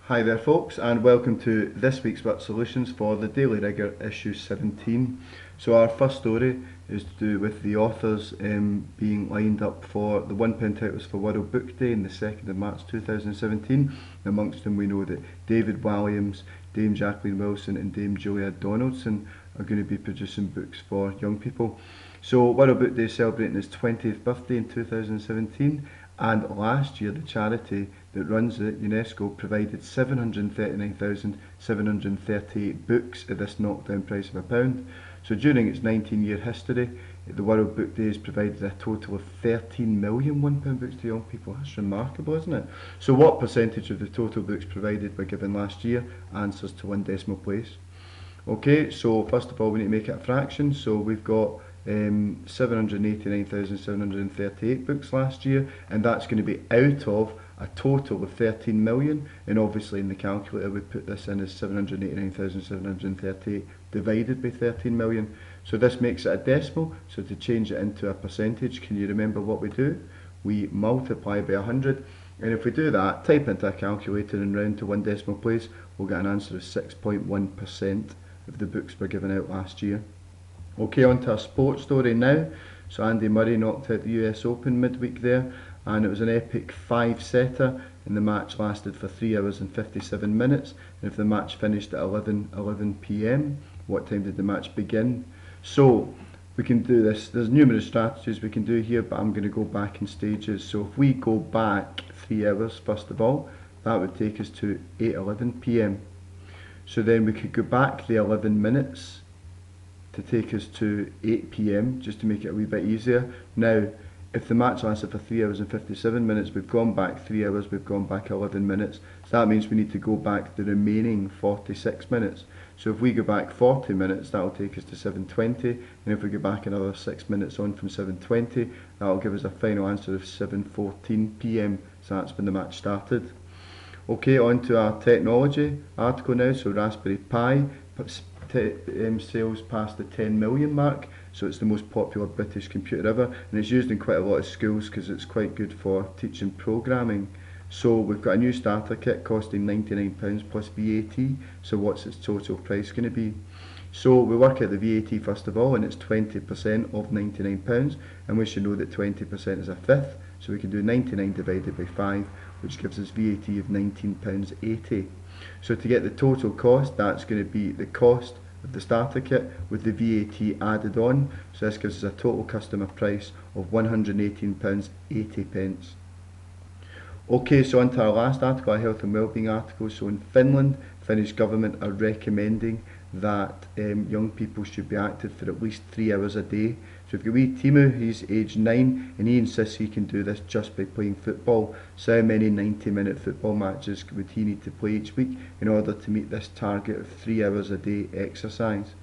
Hi there folks, and welcome to this week's Word Solutions for the Daily Rigour issue 17. So our first story is to do with the authors being lined up for the £1 titles for World Book Day on the 2nd of March 2017. Amongst them we know that David Walliams, Dame Jacqueline Wilson and Dame Julia Donaldson are going to be producing books for young people. So World Book Day is celebrating its 20th birthday in 2017. And last year, the charity that runs it, UNESCO, provided 739,738 books at this knockdown price of £1. So during its 19-year history, the World Book Day has provided a total of 13 million £1 books to young people. That's remarkable, isn't it? So what percentage of the total books provided were given last year? Answers to 1 decimal place. Okay, so first of all we need to make it a fraction. So we've got 789,738 books last year, and that's going to be out of a total of 13 million, and obviously in the calculator we put this in as 789,738 divided by 13 million. So this makes it a decimal, so to change it into a percentage, can you remember what we do? We multiply by 100, and if we do that, type into a calculator and round to 1 decimal place, we'll get an answer of 6.1% of the books were given out last year. Okay, on to our sports story now. So Andy Murray knocked out the US Open midweek there, and it was an epic 5-setter, and the match lasted for 3 hours and 57 minutes. And if the match finished at 11 p.m, what time did the match begin? So we can do this. There's numerous strategies we can do here, but I'm going to go back in stages. So if we go back 3 hours, first of all, that would take us to 8:11 p.m. So then we could go back the 11 minutes to take us to 8 p.m, just to make it a wee bit easier. Now, if the match lasted for 3 hours and 57 minutes, we've gone back 3 hours, we've gone back 11 minutes. So that means we need to go back the remaining 46 minutes. So if we go back 40 minutes, that'll take us to 7:20, and if we go back another 6 minutes on from 7:20, that'll give us a final answer of 7:14 p.m. So that's when the match started. Okay, on to our technology article now. So Raspberry Pi sales past the 10 million mark, so it's the most popular British computer ever, and it's used in quite a lot of schools because it's quite good for teaching programming. So we've got a new starter kit costing £99 plus VAT, so what's its total price going to be? So we work out the VAT first of all, and it's 20% of £99, and we should know that 20% is a fifth, so we can do 99 divided by 5, which gives us VAT of £19.80. So to get the total cost, that's going to be the cost of the starter kit with the VAT added on. So this gives us a total customer price of £118.80. Okay, so on to our last article, a health and wellbeing article. So in Finland, Finnish government are recommending that young people should be active for at least 3 hours a day. So if you wee Timu, he's age 9, and he insists he can do this just by playing football. So how many 90-minute football matches would he need to play each week in order to meet this target of 3 hours a day exercise?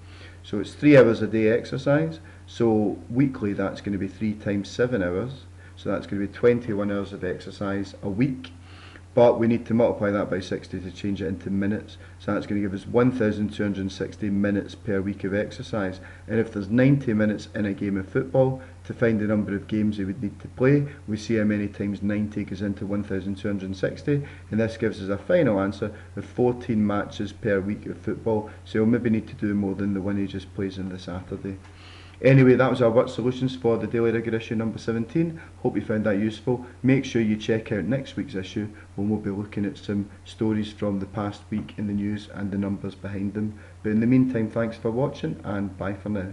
So it's 3 hours a day exercise, so weekly that's going to be 3 times 7 hours, so that's going to be 21 hours of exercise a week. But we need to multiply that by 60 to change it into minutes. So that's going to give us 1,260 minutes per week of exercise. And if there's 90 minutes in a game of football, to find the number of games he would need to play, we see how many times 90 goes into 1,260. And this gives us a final answer of 14 matches per week of football. So he'll maybe need to do more than the one he just plays on the Saturday. Anyway, that was our Word Solutions for the Daily Rigour issue number 17. Hope you found that useful. Make sure you check out next week's issue when we'll be looking at some stories from the past week in the news and the numbers behind them. But in the meantime, thanks for watching and bye for now.